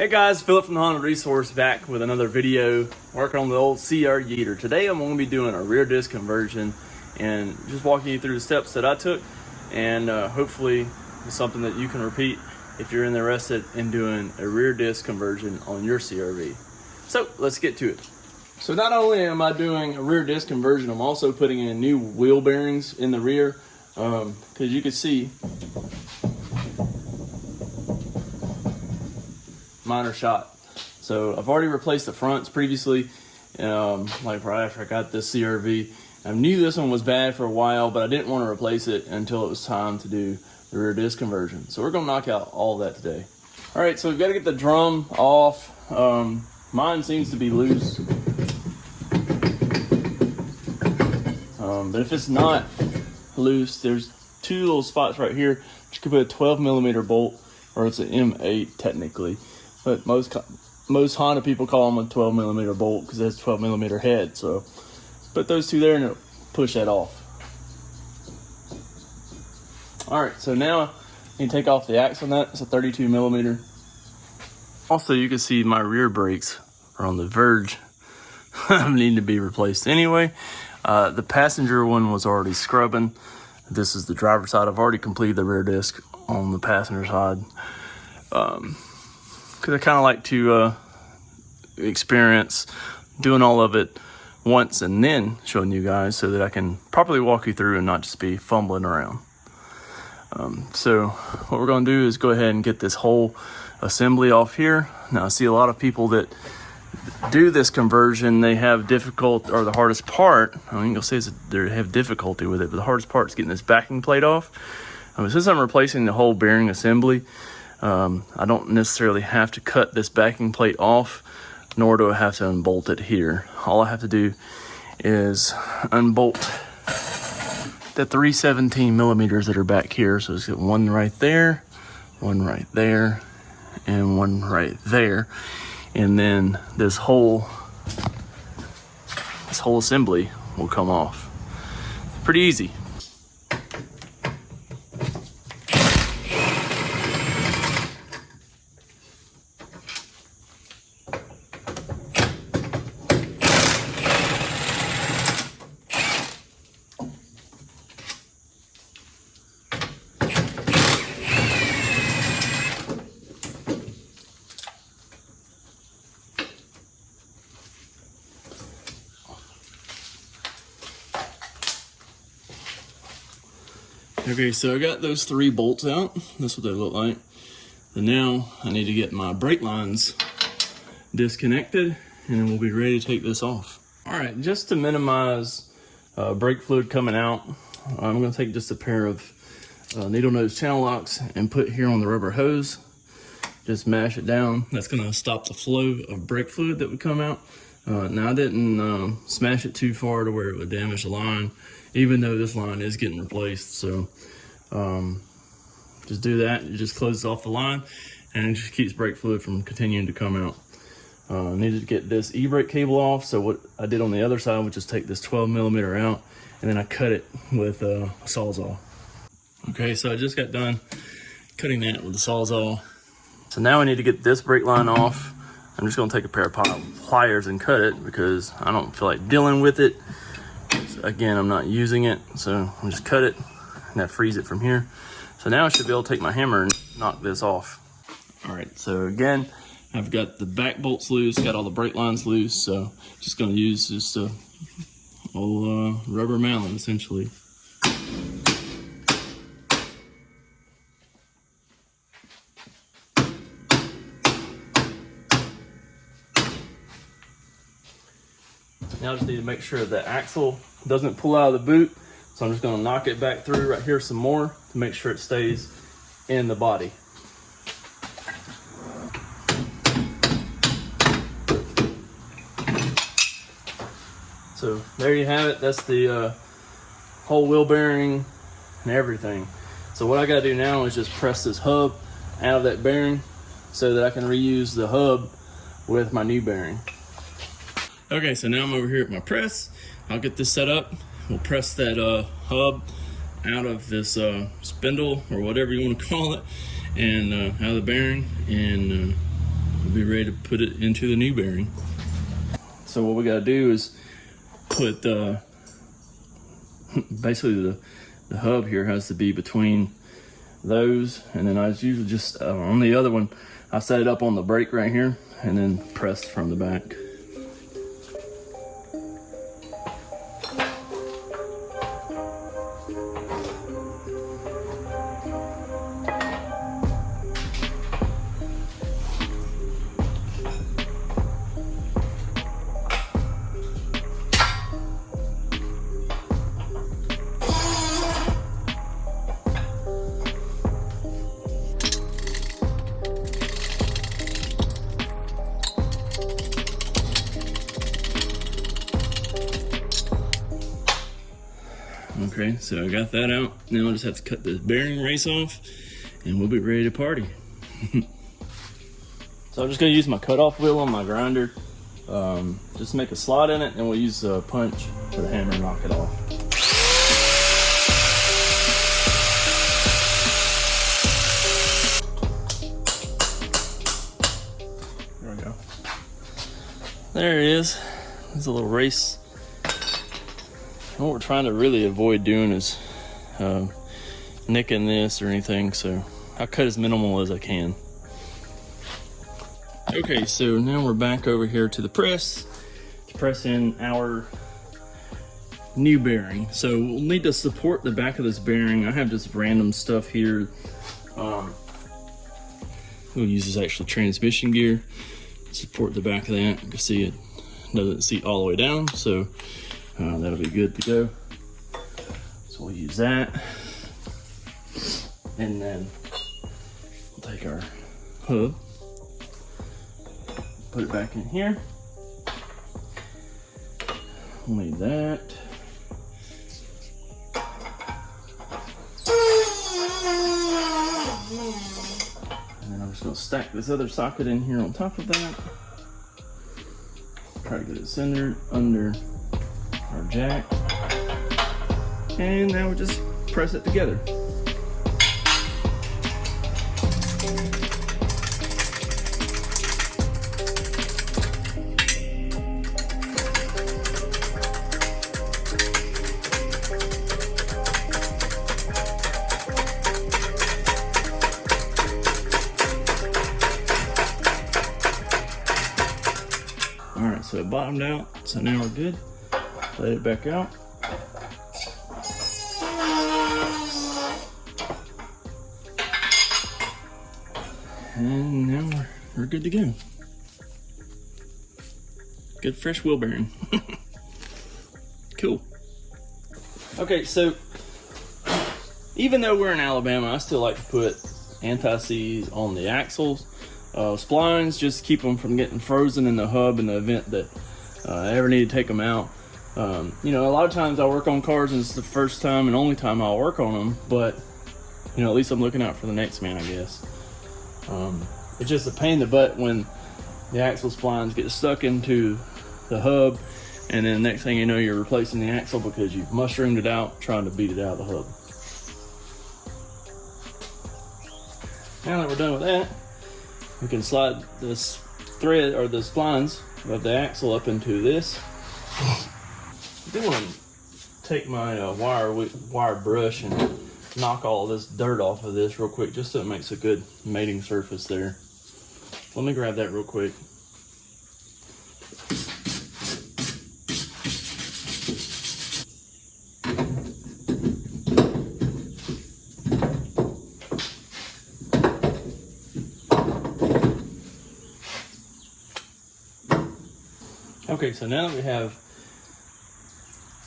Hey guys, Philip from the Honda Resource back with another video working on the old CR-Yeeter. Today I'm going to be doing a rear disc conversion and just walking you through the steps that I took, and hopefully it's something that you can repeat if you're interested in doing a rear disc conversion on your CRV. So let's get to it. So not only am I doing a rear disc conversion, I'm also putting in new wheel bearings in the rear, because you can see mine are shot. So I've already replaced the fronts previously, like right after I got this CRV. I knew this one was bad for a while, but I didn't want to replace it until it was time to do the rear disc conversion. So we're gonna knock out all that today. All right, so we've got to get the drum off. Mine seems to be loose. But if it's not loose, there's two little spots right here. You could put a 12mm bolt, or it's an M8 technically. But most Honda people call them a 12mm bolt because it has a 12mm head. So put those two there and it'll push that off. All right, so now you can take off the axe on that. It's a 32mm. Also, you can see my rear brakes are on the verge of needing to be replaced anyway. The passenger one was already scrubbing. This is the driver's side. I've already completed the rear disc on the passenger side. Because I kind of like to experience doing all of it once and then showing you guys so that I can properly walk you through and not just be fumbling around. So what we're going to do is go ahead and get this whole assembly off here. Now I see a lot of people that do this conversion, they have difficult, or the hardest part, I mean, you'll say they have difficulty with it, but the hardest part is getting this backing plate off. Since I'm replacing the whole bearing assembly, I don't necessarily have to cut this backing plate off, nor do I have to unbolt it here. All I have to do is unbolt the 317mm that are back here. So let's get one right there, and one right there. And then this whole assembly will come off. Pretty easy. Okay, so I got those 3 bolts out. That's what they look like. And now I need to get my brake lines disconnected, and then we'll be ready to take this off. All right, just to minimize brake fluid coming out, I'm gonna take just a pair of needle nose channel locks and put here on the rubber hose. Just mash it down. That's gonna stop the flow of brake fluid that would come out. Now I didn't smash it too far to where it would damage the line, even though this line is getting replaced. So just do that. It just closes off the line and it just keeps brake fluid from continuing to come out. Needed to get this ebrake cable off. So what I did on the other side was just take this 12mm out, and then I cut it with a Sawzall. Okay, so I just got done cutting that with the Sawzall. So now I need to get this brake line off. I'm just gonna take a pair of pliers and cut it because I don't feel like dealing with it. So again, I'm not using it, so I'll just cut it and that frees it from here. So now I should be able to take my hammer and knock this off. All right, so again, I've got the back bolts loose, got all the brake lines loose, so just gonna use just a old rubber mallet essentially. Now I just need to make sure the axle doesn't pull out of the boot. So I'm just gonna knock it back through right here some more to make sure it stays in the body. So there you have it. That's the whole wheel bearing and everything. So what I gotta do now is just press this hub out of that bearing so that I can reuse the hub with my new bearing. Okay, so now I'm over here at my press. I'll get this set up. We'll press that hub out of this spindle or whatever you want to call it, and out of the bearing, and we'll be ready to put it into the new bearing. So what we gotta do is put basically the hub here has to be between those, and then I usually just on the other one I set it up on the brake right here and then press from the back. Okay, so I got that out. Now I just have to cut the bearing race off and we'll be ready to party. So I'm just gonna use my cutoff wheel on my grinder. Just make a slot in it and we'll use a punch for the hammer and knock it off. There we go. There it is. There's a little race. And what we're trying to really avoid doing is nicking this or anything, so I'll cut as minimal as I can. Okay, so now we're back over here to the press to press in our new bearing. So we'll need to support the back of this bearing. I have just random stuff here. We'll use this actual transmission gear to support the back of that. You can see it doesn't seat all the way down, so that'll be good to go. So we'll use that. And then we'll take our hub, put it back in here. We'll need that. And then I'm just gonna stack this other socket in here on top of that. Try to get it centered under our jack. And now we just press it together. All right, so it bottomed out, so now we're good. Let it back out. And now we're good to go. Good fresh wheel bearing. Cool. Okay, so even though we're in Alabama, I still like to put anti-seize on the axles. Splines, just keep them from getting frozen in the hub in the event that I ever need to take them out. You know, a lot of times I work on cars and it's the first time and only time I'll work on them, but you know, at least I'm looking out for the next man, I guess. It's just a pain in the butt when the axle splines get stuck into the hub, and then next thing you know, you're replacing the axle because you've mushroomed it out trying to beat it out of the hub. Now that we're done with that, we can slide this thread or the splines of the axle up into this. I do want to take my wire brush and knock all this dirt off of this real quick, just so it makes a good mating surface there. Let me grab that real quick. Okay, so now that we have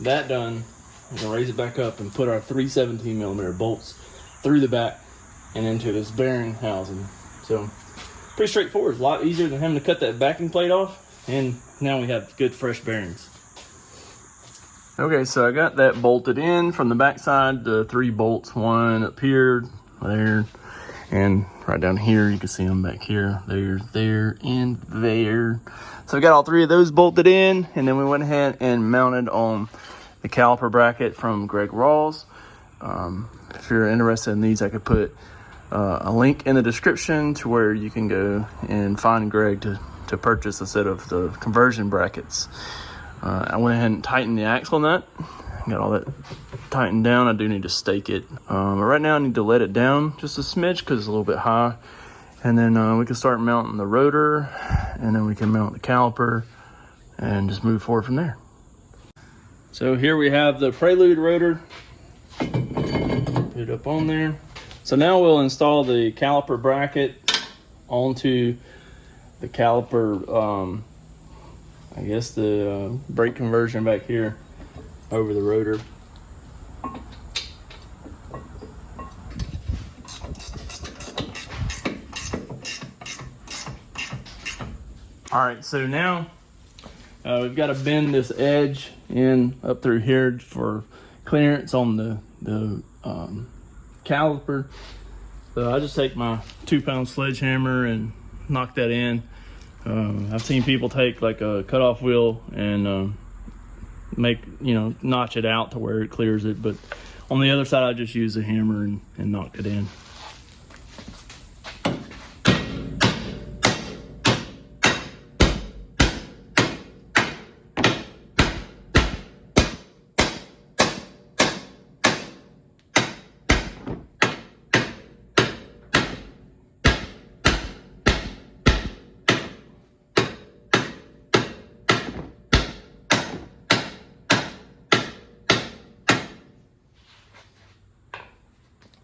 that done, we're gonna raise it back up and put our 317mm bolts through the back and into this bearing housing. So pretty straightforward. It's a lot easier than having to cut that backing plate off, and now we have good fresh bearings. Okay, so I got that bolted in from the back side, the 3 bolts, one up here, there, and right down here. You can see them back here, there, and there. So I got all 3 of those bolted in, and then we went ahead and mounted on the caliper bracket from Greg Rawls. If you're interested in these, I could put a link in the description to where you can go and find Greg to purchase a set of the conversion brackets. I went ahead and tightened the axle nut. Got all that tightened down. I do need to stake it. But right now I need to let it down just a smidge because it's a little bit high. And then we can start mounting the rotor, and then we can mount the caliper and just move forward from there. So here we have the Prelude rotor. Put it up on there. So now we'll install the caliper bracket onto the caliper, I guess the brake conversion back here over the rotor. All right, so now we've got to bend this edge in up through here for clearance on the caliper. So I just take my 2-pound sledgehammer and knock that in. I've seen people take like a cutoff wheel and notch it out to where it clears it, but on the other side I just use a hammer and knock it in.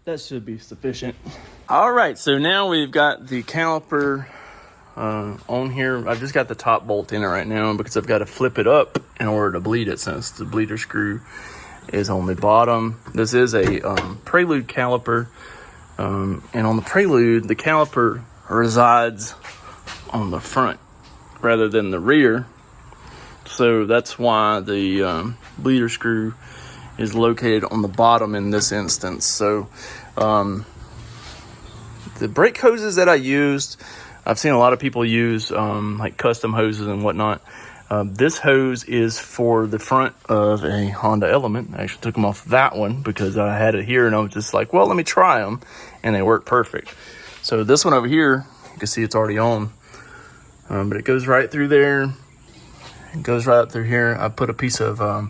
That should be sufficient. All right, so now we've got the caliper on here. I've just got the top bolt in it right now because I've got to flip it up in order to bleed it, since the bleeder screw is on the bottom. This is a Prelude caliper, and on the Prelude, the caliper resides on the front rather than the rear. So that's why the bleeder screw is located on the bottom in this instance. So the brake hoses that I used, I've seen a lot of people use like custom hoses and whatnot. This hose is for the front of a Honda Element. I actually took them off that one because I had it here and I was just like, well, let me try them, and they work perfect. So this one over here, you can see it's already on, but it goes right through there. It goes right up through here. I put a piece of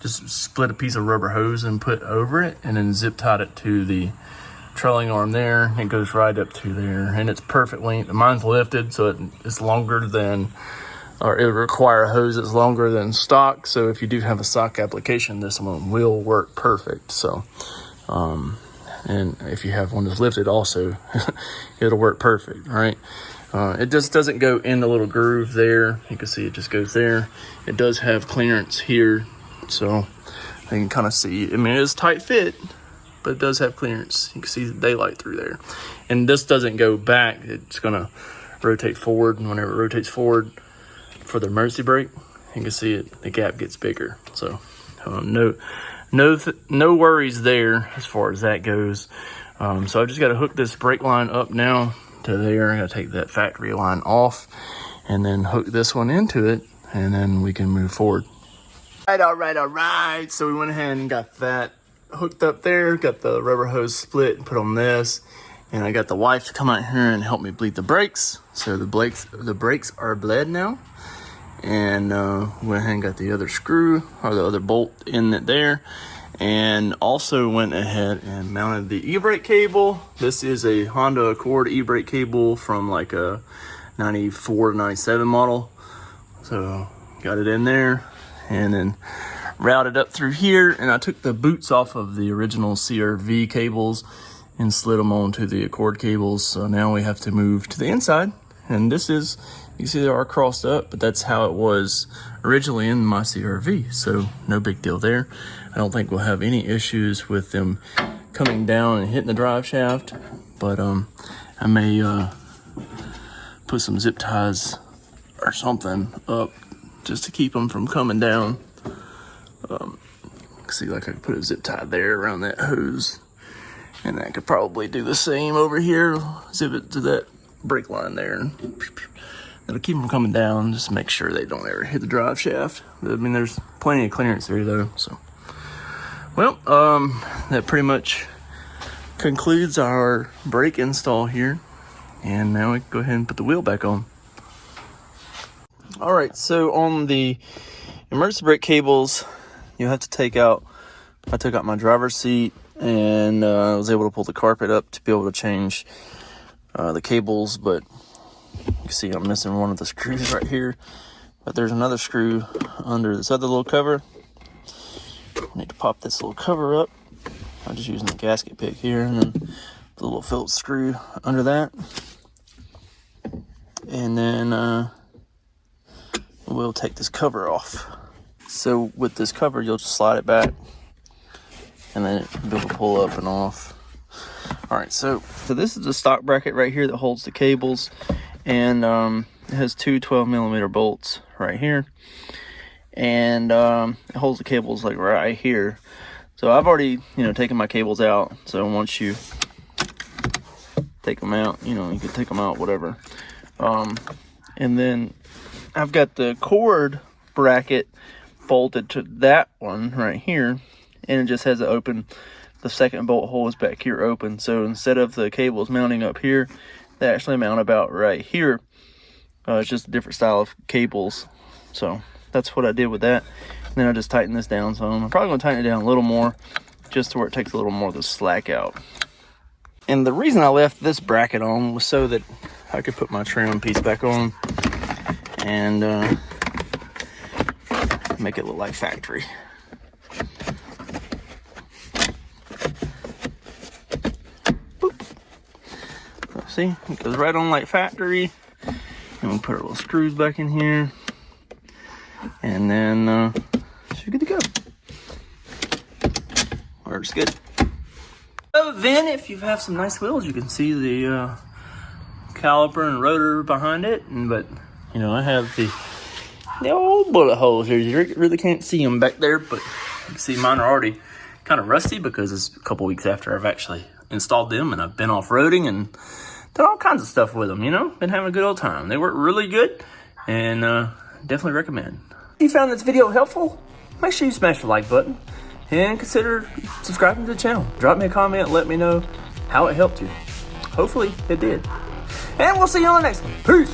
just split a piece of rubber hose and put over it, and then zip tied it to the trailing arm there. It goes right up to there, and it's perfect length. Mine's lifted, so it's longer than, or it would require a hose that's longer than stock. So if you do have a stock application, this one will work perfect. So, and if you have one that's lifted also, it'll work perfect, right? It just doesn't go in the little groove there. You can see it just goes there. It does have clearance here, so you can kind of see. I mean, it is tight fit, but it does have clearance. You can see the daylight through there. And this doesn't go back. It's gonna rotate forward, and whenever it rotates forward for the emergency brake, you can see it, the gap gets bigger. So no worries there as far as that goes. So I just got to hook this brake line up now to there. I got to take that factory line off and then hook this one into it, and then we can move forward. All right. So we went ahead and got that hooked up there, got the rubber hose split and put on this, and I got the wife to come out here and help me bleed the brakes. So the brakes are bled now, and went ahead and got the other screw or the other bolt in it there, and also went ahead and mounted the ebrake cable. This is a Honda Accord ebrake cable from like a 94 to 97 model. So got it in there and then routed up through here, and I took the boots off of the original CRV cables and slid them onto the Accord cables. So now we have to move to the inside, and this is, you see they are crossed up, but that's how it was originally in my CRV, so no big deal there. I don't think we'll have any issues with them coming down and hitting the drive shaft, but I may put some zip ties or something up just to keep them from coming down. See, like I could put a zip tie there around that hose, and I could probably do the same over here, zip it to that brake line there. That'll keep them coming down, just make sure they don't ever hit the drive shaft. I mean, there's plenty of clearance there though, so. Well, that pretty much concludes our brake install here. And now we can go ahead and put the wheel back on. All right, so on the emergency brake cables, you have to take out, I took out my driver's seat, and I was able to pull the carpet up to be able to change the cables, but you can see I'm missing one of the screws right here. But there's another screw under this other little cover. I need to pop this little cover up. I'm just using the gasket pick here, and then the little Phillips screw under that. And then we'll take this cover off. So with this cover, you'll just slide it back, and then it'll be able to pull up and off. All right, so this is the stock bracket right here that holds the cables, and it has two 12mm bolts right here, and it holds the cables like right here. So I've already, taken my cables out. So once you take them out, you can take them out, whatever. And then I've got the cord bracket bolted to that one right here, and it just has it open. The second bolt hole is back here open. So instead of the cables mounting up here, they actually mount about right here. It's just a different style of cables. So that's what I did with that. And then I just tighten this down some. I'm probably going to tighten it down a little more, just to where it takes a little more of the slack out. And the reason I left this bracket on was so that I could put my trim piece back on and make it look like factory. Boop. So see, it goes right on like factory. And we'll put our little screws back in here. And then should be good to go. Works good. So then, if you have some nice wheels, you can see the caliper and rotor behind it. But I have the old bullet holes here. You really can't see them back there, but you can see mine are already kind of rusty because it's a couple weeks after I've actually installed them, and I've been off-roading and done all kinds of stuff with them. Been having a good old time. They work really good, and definitely recommend. If you found this video helpful, make sure you smash the like button and consider subscribing to the channel. Drop me a comment, let me know how it helped you. Hopefully it did. And we'll see you on the next one. Peace.